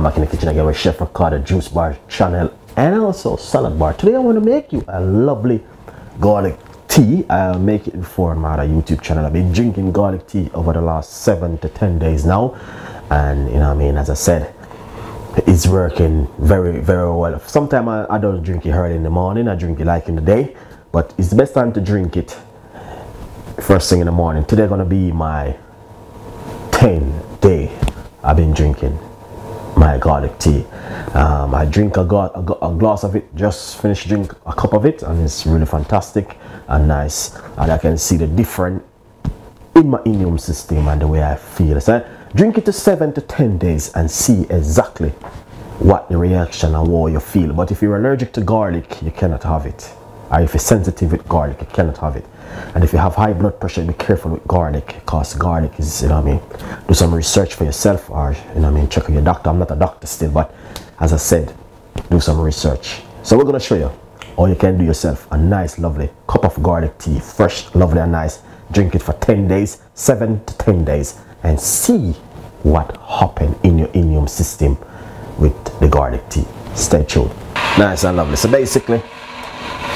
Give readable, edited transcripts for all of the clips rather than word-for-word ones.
back in the kitchen again with Chef Ricardo Juice Bar channel and also salad bar. Today I want to make you a lovely garlic tea. I'll make it before my other YouTube channel. I've been drinking garlic tea over the last 7 to 10 days now, and you know what I mean, as I said, it's working very well. Sometimes I don't drink it early in the morning, I drink it like in the day, but it's the best time to drink it first thing in the morning. Today gonna be my 10th day I've been drinking my garlic tea. I drink a glass of it, just finished drink a cup of it, and it's really fantastic and nice, and I can see the difference in my immune system and the way I feel. So drink it to 7 to 10 days and see exactly what the reaction and how you feel. But if you're allergic to garlic, you cannot have it, or if you're sensitive with garlic, you cannot have it. And if you have high blood pressure, be careful with garlic, because garlic is, you know what I mean, do some research for yourself, or you know what I mean, check with your doctor. I'm not a doctor still, but as I said, do some research. So we're going to show you how you can do yourself a nice lovely cup of garlic tea, fresh, lovely and nice. Drink it for 10 days, 7 to 10 days, and see what happens in your immune system with the garlic tea. Stay tuned. Nice and lovely. So basically,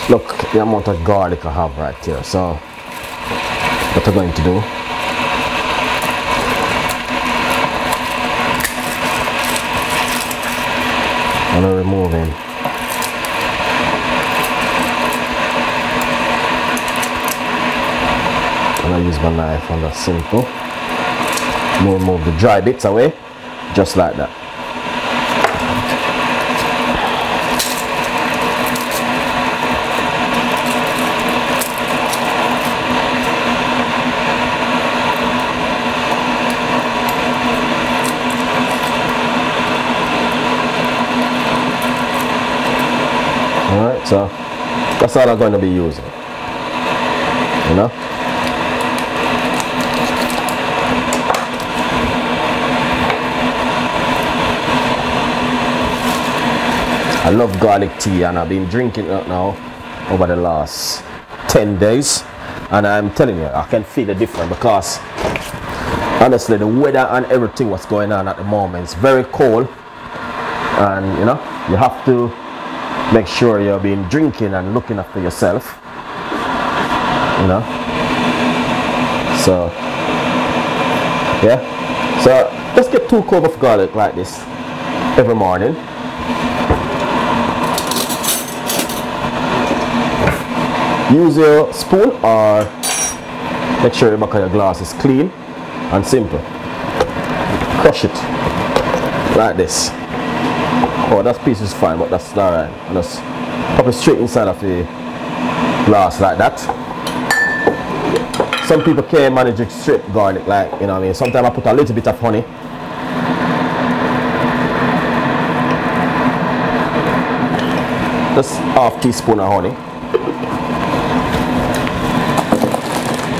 look the amount of garlic I have right here. So what I'm going to do, I'm going to remove it. I'm going to use my knife on that simple. Remove the dry bits away, just like that. Alright, so that's all I'm going to be using, you know. I love garlic tea, and I've been drinking it now over the last 10 days, and I'm telling you, I can feel the difference, because honestly the weather and everything what's going on at the moment is very cold, and you know, you have to make sure you've been drinking and looking after yourself, you know. So yeah, so just get 2 cloves of garlic like this every morning. Use your spoon, or make sure the back of your glass is clean and simple. Crush it like this. Oh, that piece is fine, but that's alright. Just pop it straight inside of the glass like that. Some people can't manage to strip garlic, like, you know what I mean. Sometimes I put a little bit of honey. Just half teaspoon of honey.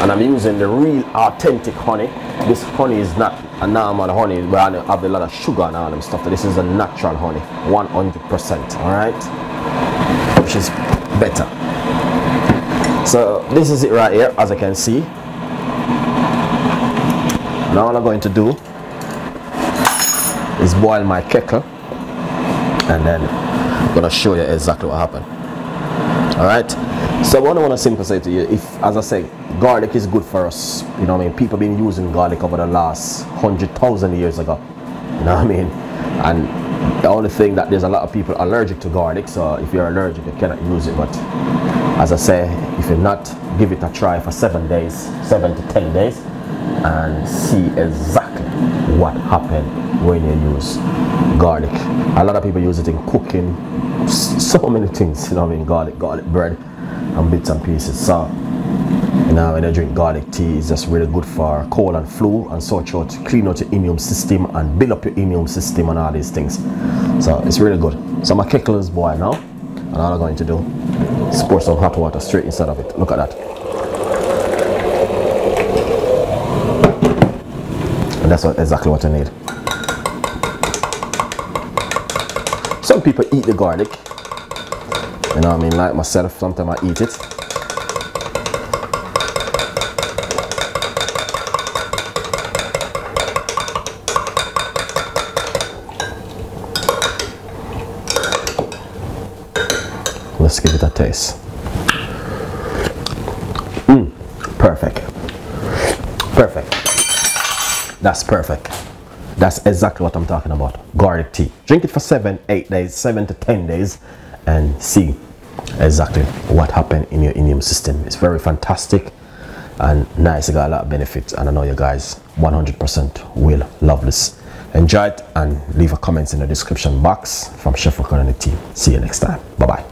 And I'm using the real authentic honey. This honey is not a normal honey where I have a lot of sugar and all them stuff. This is a natural honey, 100%, alright? Which is better. So this is it right here, as I can see. Now all I'm going to do is boil my kettle, and then I'm going to show you exactly what happened. Alright? So what I want to simply say to you, if, as I say, garlic is good for us, you know what I mean, people have been using garlic over the last 100,000 years ago, you know what I mean, and the only thing that there's a lot of people allergic to garlic, so if you're allergic you cannot use it. But as I say, if you're not, give it a try for 7 days, 7 to 10 days, and see exactly what happened when you use garlic. A lot of people use it in cooking, so many things, you know what I mean, garlic bread and bits and pieces. So you know, when I drink garlic tea, it's just really good for cold and flu and sore throat, to clean out your immune system and build up your immune system and all these things. So it's really good. So my kettle is boiled now, and all I'm going to do is pour some hot water straight inside of it. Look at that. And that's exactly what I need. Some people eat the garlic, you know what I mean, like myself, sometimes I eat it. Let's give it a taste. Perfect. Perfect. That's perfect. That's exactly what I'm talking about. Garlic tea. Drink it for 7, 8 days, 7 to 10 days, and see exactly what happened in your immune system. It's very fantastic and nice. It got a lot of benefits, and I know you guys 100% will love this. Enjoy it and leave a comment in the description box. From Chef Ricardo and the team. See you next time. Bye bye.